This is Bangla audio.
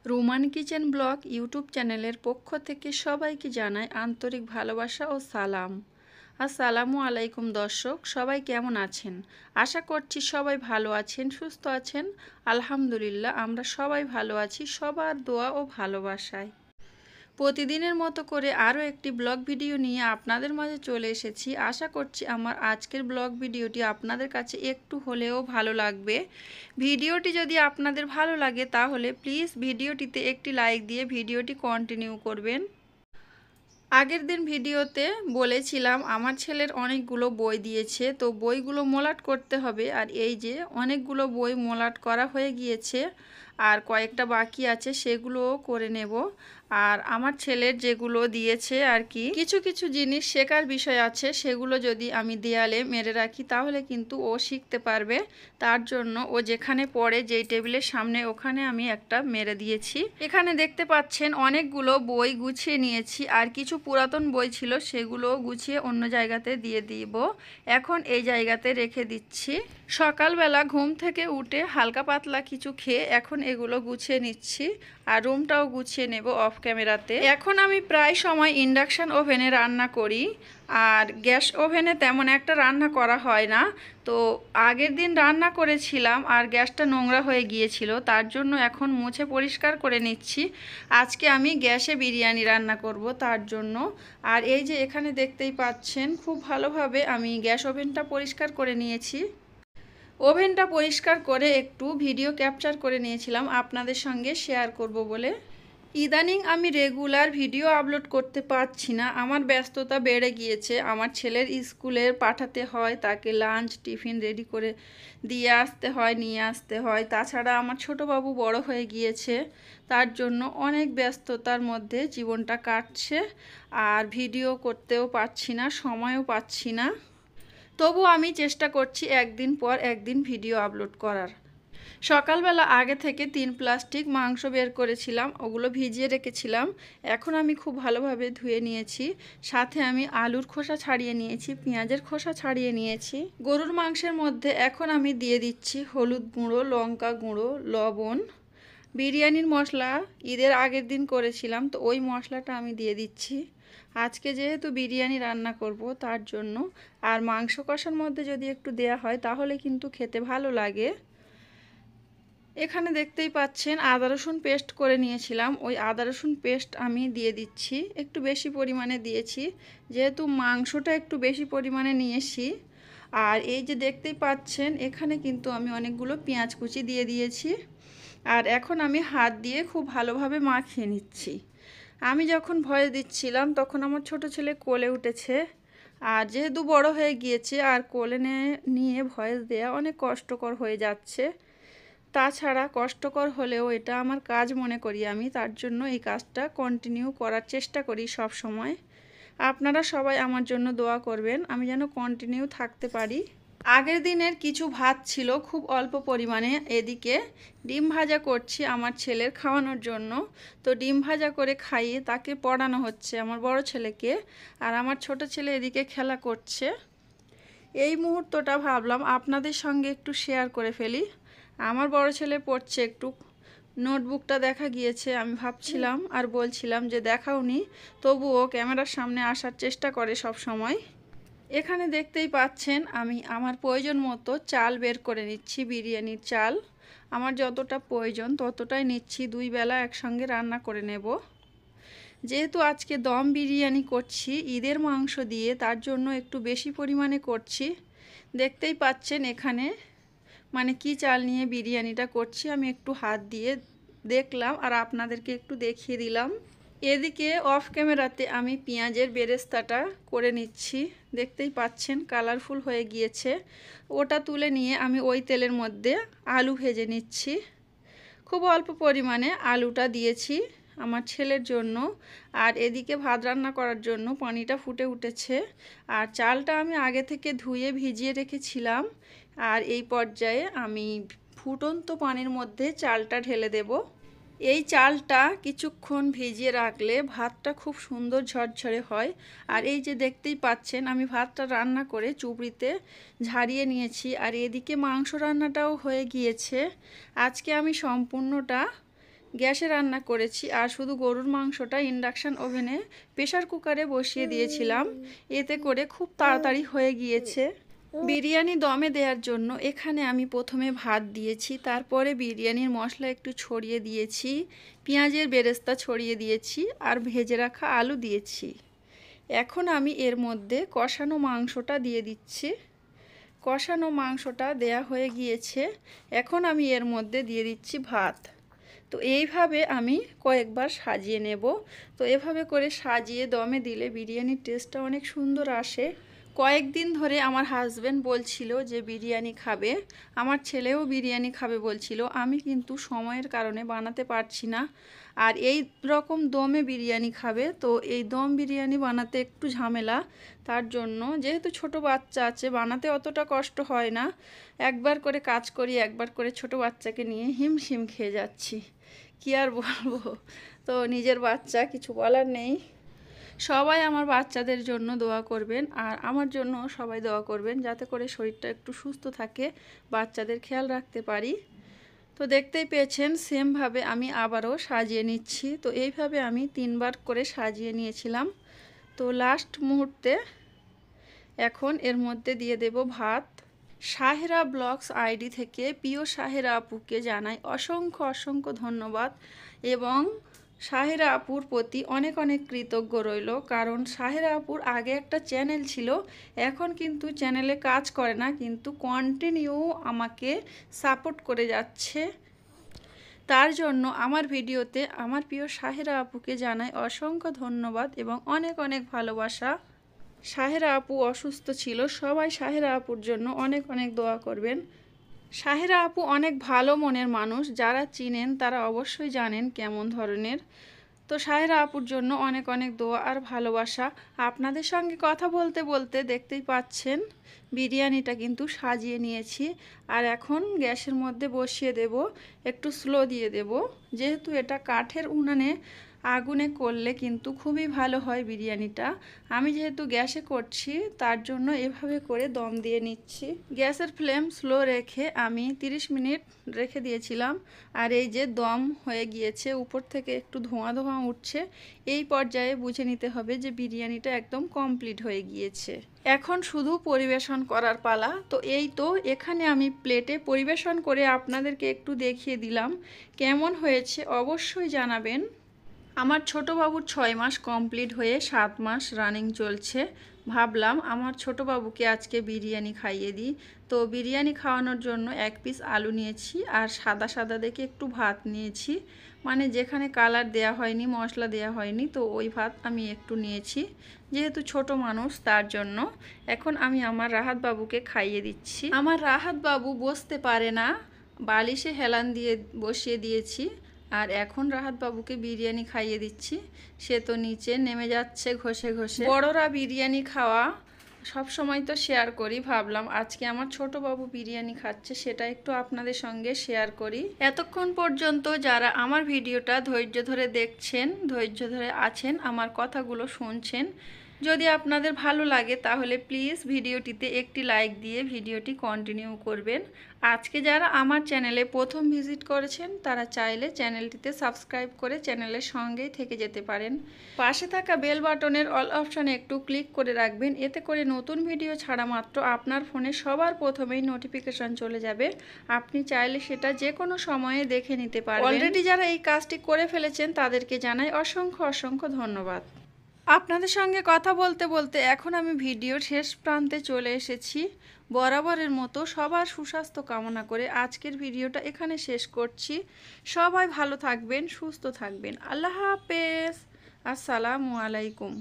রোমান কিচেন ব্লগ ইউটিউব চ্যানেলের পক্ষ থেকে সবাইকে জানাই আন্তরিক ভালোবাসা ও সালাম। আসসালামু আলাইকুম দর্শক, সবাই কেমন আছেন? আশা করছি সবাই ভালো আছেন, সুস্থ আছেন। আলহামদুলিল্লাহ, আমরা সবাই ভালো আছি, সবার দোয়া ও ভালোবাসায়। প্রতিদিনের মতো করে আরও একটি ব্লগ ভিডিও নিয়ে আপনাদের মাঝে চলে এসেছি। আশা করছি আমার আজকের ব্লগ ভিডিওটি আপনাদের কাছে একটু হলেও ভালো লাগবে। ভিডিওটি যদি আপনাদের ভালো লাগে তাহলে প্লিজ ভিডিওটিতে একটি লাইক দিয়ে ভিডিওটি কন্টিনিউ করবেন। আগের দিন ভিডিওতে বলেছিলাম আমার ছেলের অনেকগুলো বই দিয়েছে, তো বইগুলো মোলাট করতে হবে। আর এই যে অনেকগুলো বই মোলাট করা হয়ে গিয়েছে, আর কয়েকটা বাকি আছে, সেগুলোও করে নেব। আর আমার ছেলের যেগুলো দিয়েছে আর কি, কিছু কিছু জিনিস শেখার বিষয় আছে, সেগুলো যদি আমি দেয়ালে মেরে রাখি তাহলে কিন্তু ও শিখতে পারবে। তার জন্য ও যেখানে পড়ে, যেই টেবিলের সামনে, ওখানে আমি একটা মেরে দিয়েছি। এখানে দেখতে পাচ্ছেন অনেকগুলো বই গুছিয়ে নিয়েছি, আর কিছু পুরাতন বই ছিল সেগুলো গুছিয়ে অন্য জায়গাতে দিয়ে দিব। এখন এই জায়গাতে রেখে দিচ্ছি। সকালবেলা ঘুম থেকে উঠে হালকা পাতলা কিছু খেয়ে এখন এগুলো গুছিয়ে নিচ্ছি, আর রুমটাও গুছিয়ে নেব অফ ক্যামেরাতে। এখন আমি প্রায় সময় ইন্ডাকশান ওভেনে রান্না করি, আর গ্যাস ওভেনে তেমন একটা রান্না করা হয় না। তো আগের দিন রান্না করেছিলাম আর গ্যাসটা নোংরা হয়ে গিয়েছিল, তার জন্য এখন মুছে পরিষ্কার করে নিচ্ছি। আজকে আমি গ্যাসে বিরিয়ানি রান্না করব তার জন্য। আর এই যে এখানে দেখতেই পাচ্ছেন খুব ভালোভাবে আমি গ্যাস ওভেনটা পরিষ্কার করে নিয়েছি। ওভেনটা পরিষ্কার করে একটু ভিডিও ক্যাপচার করে নিয়েছিলাম আপনাদের সঙ্গে শেয়ার করব বলে। ইদানিং আমি রেগুলার ভিডিও আপলোড করতে পারছি না, আমার ব্যস্ততা বেড়ে গিয়েছে। আমার ছেলের স্কুলে পাঠাতে হয়, তাকে লাঞ্চ টিফিন রেডি করে দিয়ে আসতে হয়, নিয়ে আসতে হয়। তাছাড়া আমার ছোট বাবু বড় হয়ে গিয়েছে, তার জন্য অনেক ব্যস্ততার মধ্যে জীবনটা কাটছে, আর ভিডিও করতেও পারছি না, সময়ও পাচ্ছি না। তবু আমি চেষ্টা করছি একদিন পর একদিন ভিডিও আপলোড করার। সকালবেলা আগে থেকে 3 প্লাস্টিক মাংস বের করেছিলাম, ওগুলো ভিজিয়ে রেখেছিলাম। এখন আমি খুব ভালোভাবে ধুয়ে নিয়েছি, সাথে আমি আলুর খোসা ছাড়িয়ে নিয়েছি, পেঁয়াজের খোসা ছাড়িয়ে নিয়েছি। গরুর মাংসের মধ্যে এখন আমি দিয়ে দিচ্ছি হলুদ গুঁড়ো, লঙ্কা গুঁড়ো, লবণ। বিরিয়ানির মশলা ঈদের আগের দিন করেছিলাম, তো ওই মশলাটা আমি দিয়ে দিচ্ছি। আজকে যেহেতু বিরিয়ানি রান্না করব তার জন্য। আর মাংস কষার মধ্যে যদি একটু দেয়া হয় তাহলে কিন্তু খেতে ভালো লাগে। এখানে দেখতেই পাচ্ছেন আদা রসুন পেস্ট করে নিয়েছিলাম, ওই আদা রসুন পেস্ট আমি দিয়ে দিচ্ছি। একটু বেশি পরিমাণে দিয়েছি, যেহেতু মাংসটা একটু বেশি পরিমাণে নিয়েছি। আর এই যে দেখতেই পাচ্ছেন এখানে কিন্তু আমি অনেকগুলো পেঁয়াজ কুচি দিয়ে দিয়েছি। আর এখন আমি হাত দিয়ে খুব ভালোভাবে মাখিয়ে নিচ্ছি। আমি যখন ভয়েস দিচ্ছিলাম তখন আমার ছোট ছেলে কোলে উঠেছে, আর যেহেতু বড় হয়ে গিয়েছে আর কোলে নিয়ে ভয়েস দেওয়া অনেক কষ্টকর হয়ে যাচ্ছে। তাছাড়া কষ্টকর হলেও এটা আমার কাজ মনে করি আমি, তার জন্য এই কাজটা কন্টিনিউ করার চেষ্টা করি সব সময়। আপনারা সবাই আমার জন্য দোয়া করবেন, আমি যেন কন্টিনিউ থাকতে পারি। আগের দিনের কিছু ভাত ছিল খুব অল্প পরিমাণে, এদিকে ডিম ভাজা করছি আমার ছেলের খাওয়ানোর জন্য। তো ডিম ভাজা করে খাইয়ে তাকে পড়ানো হচ্ছে, আমার বড় ছেলেকে। আর আমার ছোট ছেলে এদিকে খেলা করছে। এই মুহূর্তটা ভাবলাম আপনাদের সঙ্গে একটু শেয়ার করে ফেলি। আমার বড় ছেলে পড়ছে, একটু নোটবুকটা দেখা গিয়েছে, আমি ভাবছিলাম আর বলছিলাম যে দেখাওনি, তবুও ক্যামেরার সামনে আসার চেষ্টা করে সব সময়। এখানে দেখতেই পাচ্ছেন আমি আমার প্রয়োজন মতো চাল বের করে নিচ্ছি, বিরিয়ানির চাল। আমার যতটা প্রয়োজন ততটাই নিচ্ছি, 2 বেলা একসঙ্গে রান্না করে নেব। যেহেতু আজকে দম বিরিয়ানি করছি ঈদের মাংস দিয়ে, তার জন্য একটু বেশি পরিমাণে করছি। দেখতেই পাচ্ছেন এখানে মানে কি চাল নিয়ে বিরিয়ানিটা করছি, আমি একটু হাত দিয়ে দেখলাম আর আপনাদেরকে একটু দেখিয়ে দিলাম। এদিকে অফ ক্যামেরাতে আমি পেঁয়াজের বেরেস্তাটা করে নিচ্ছি, দেখতেই পাচ্ছেন কালারফুল হয়ে গিয়েছে। ওটা তুলে নিয়ে আমি ওই তেলের মধ্যে আলু ভেজে নিচ্ছি। খুব অল্প পরিমাণে আলুটা দিয়েছি আমার ছেলের জন্য। আর এদিকে ভাত রান্না করার জন্য পানিটা ফুটে উঠেছে, আর চালটা আমি আগে থেকে ধুয়ে ভিজিয়ে রেখেছিলাম। আর এই পর্যায়ে আমি ফুটন্ত পানির মধ্যে চালটা ঢেলে দেব। এই চালটা কিছুক্ষণ ভিজিয়ে রাখলে ভাতটা খুব সুন্দর ঝরঝরে হয়। আর এই যে দেখতেই পাচ্ছেন আমি ভাতটা রান্না করে চুবড়িতে ঝারিয়ে নিয়েছি, আর এদিকে মাংস রান্নাটাও হয়ে গিয়েছে। আজকে আমি সম্পূর্ণটা গ্যাসে রান্না করেছি, আর শুধু গরুর মাংসটা ইন্ডাকশান ওভেনে প্রেসার কুকারে বসিয়ে দিয়েছিলাম। এতে করে খুব তাড়াতাড়ি হয়ে গিয়েছে। বিরিয়ানি দমে দেওয়ার জন্য এখানে আমি প্রথমে ভাত দিয়েছি, তারপরে বিরিয়ানির মশলা একটু ছড়িয়ে দিয়েছি, পেঁয়াজের বেরেস্তা ছড়িয়ে দিয়েছি, আর ভেজে রাখা আলু দিয়েছি। এখন আমি এর মধ্যে কষানো মাংসটা দিয়ে দিচ্ছি। কষানো মাংসটা দেয়া হয়ে গিয়েছে। এখন আমি এর মধ্যে দিয়ে দিচ্ছি ভাত। তো এইভাবে আমি কয়েকবার সাজিয়ে নেব। তো এভাবে করে সাজিয়ে দমে দিলে বিরিয়ানির টেস্টটা অনেক সুন্দর আসে। কয়েকদিন ধরে আমার হাজব্যান্ড বলছিল যে বিরিয়ানি খাবে, আমার ছেলেও বিরিয়ানি খাবে বলছিল। আমি কিন্তু সময়ের কারণে বানাতে পারছি না। আর এই রকম দমে বিরিয়ানি খাবে, তো এই দম বিরিয়ানি বানাতে একটু ঝামেলা। তার জন্য যেহেতু ছোট বাচ্চা আছে, বানাতে অতটা কষ্ট হয় না। একবার করে কাজ করি, একবার করে ছোট বাচ্চাকে নিয়ে হিমশিম খেয়ে যাচ্ছি। কি আর বলবো, তো নিজের বাচ্চা, কিছু বলার নেই। সবাই আমার বাচ্চাদের জন্য দোয়া করবেন, আর আমার জন্য সবাই দোয়া করবেন যাতে করে শরীরটা একটু সুস্থ থাকে, বাচ্চাদের খেয়াল রাখতে পারি। তো দেখতেই পেয়েছেন সেমভাবে আমি আবারও সাজিয়ে নিচ্ছি। তো এইভাবে আমি 3বার করে সাজিয়ে নিয়েছিলাম। তো লাস্ট মুহূর্তে এখন এর মধ্যে দিয়ে দেব ভাত। সাহেরা ব্লগস আইডি থেকে প্রিয় সাহেরা আপুকে জানাই অসংখ্য অসংখ্য ধন্যবাদ, এবং সাহেরা আপুর প্রতি অনেক অনেক কৃতজ্ঞ রইল। কারণ সাহেরা আপুর আগে একটা চ্যানেল ছিল, এখন কিন্তু চ্যানেলে কাজ করে না, কিন্তু কন্টিনিউ আমাকে সাপোর্ট করে যাচ্ছে। তার জন্য আমার ভিডিওতে আমার প্রিয় সাহেরা আপুকে জানাই অসংখ্য ধন্যবাদ এবং অনেক অনেক ভালোবাসা। সাহেরা আপু অসুস্থ ছিল, সবাই সাহেরা আপুর জন্য অনেক অনেক দোয়া করবেন। সাহেরা আপু অনেক ভালো মনের মানুষ, যারা চিনেন তারা অবশ্যই জানেন কেমন ধরনের। তো সাহেরা আপুর জন্য অনেক অনেক দোয়া আর ভালোবাসা। আপনাদের সঙ্গে কথা বলতে বলতে দেখতেই পাচ্ছেন বিরিয়ানিটা কিন্তু সাজিয়ে নিয়েছি, আর এখন গ্যাসের মধ্যে বসিয়ে দেব, একটু স্লো দিয়ে দেব। যেহেতু এটা কাঠের উনানে আগুনে করলে কিন্তু খুবই ভালো হয় বিরিয়ানিটা। আমি যেহেতু গ্যাসে করছি তার জন্য এভাবে করে দম দিয়ে নিচ্ছি। গ্যাসের ফ্লেম স্লো রেখে আমি 30 মিনিট রেখে দিয়েছিলাম, আর এই যে দম হয়ে গিয়েছে, উপর থেকে একটু ধোঁয়া ধোঁয়া উঠছে। এই পর্যায়ে বুঝে নিতে হবে যে বিরিয়ানিটা একদম কমপ্লিট হয়ে গিয়েছে। এখন শুধু পরিবেশন করার পালা। তো এই তো এখানে আমি প্লেটে পরিবেশন করে আপনাদেরকে একটু দেখিয়ে দিলাম কেমন হয়েছে, অবশ্যই জানাবেন। আমার ছোট বাবুর 6 মাস কমপ্লিট হয়ে 7 মাস রানিং চলছে। ভাবলাম আমার ছোট বাবুকে আজকে বিরিয়ানি খাইয়ে দিই। তো বিরিয়ানি খাওয়ানোর জন্য 1 পিস আলু নিয়েছি, আর সাদা সাদা দেখে একটু ভাত নিয়েছি, মানে যেখানে কালার দেয়া হয়নি, মশলা দেয়া হয়নি, তো ওই ভাত আমি একটু নিয়েছি, যেহেতু ছোট মানুষ তার জন্য। এখন আমি আমার রাহাত বাবুকে খাইয়ে দিচ্ছি। আমার রাহাত বাবু বসতে পারে না, বালিশে হেলান দিয়ে বসিয়ে দিয়েছি, আর এখন রাহাত বাবুকে বিরিয়ানি খাইয়ে দিচ্ছি। সে তো নিচে নেমে যাচ্ছে ঘষে ঘষে। বড়রা বিরিয়ানি খাওয়া সব সময় তো শেয়ার করি, ভাবলাম আজকে আমার ছোট বাবু বিরিয়ানি খাচ্ছে, সেটা একটু আপনাদের সঙ্গে শেয়ার করি। এতক্ষণ পর্যন্ত যারা আমার ভিডিওটা ধৈর্য ধরে দেখছেন, ধৈর্য ধরে আছেন, আমার কথাগুলো শুনছেন, যদি আপনাদের ভালো লাগে তাহলে প্লিজ ভিডিওটিতে একটি লাইক দিয়ে ভিডিওটি কন্টিনিউ করবেন। আজকে যারা আমার চ্যানেলে প্রথম ভিজিট করেছেন তারা চাইলে চ্যানেলটিতে সাবস্ক্রাইব করে চ্যানেলের সঙ্গেই থেকে যেতে পারেন। পাশে থাকা বেল বাটনের অল অপশানে একটু ক্লিক করে রাখবেন, এতে করে নতুন ভিডিও ছাড়া মাত্র আপনার ফোনে সবার প্রথমেই নোটিফিকেশন চলে যাবে। আপনি চাইলে সেটা যে কোনো সময়ে দেখে নিতে পারবেন। অলরেডি যারা এই কাজটি করে ফেলেছেন তাদেরকে জানাই অসংখ্য অসংখ্য ধন্যবাদ। আপনাদের সঙ্গে কথা বলতে বলতে এখন আমি ভিডিওর শেষ প্রান্তে চলে এসেছি। বরাবরের মতো সবার সুস্বাস্থ্য কামনা করে আজকের ভিডিওটা এখানে শেষ করছি। সবাই ভালো থাকবেন, সুস্থ থাকবেন। আল্লাহ হাফেজ। আসসালামু আলাইকুম।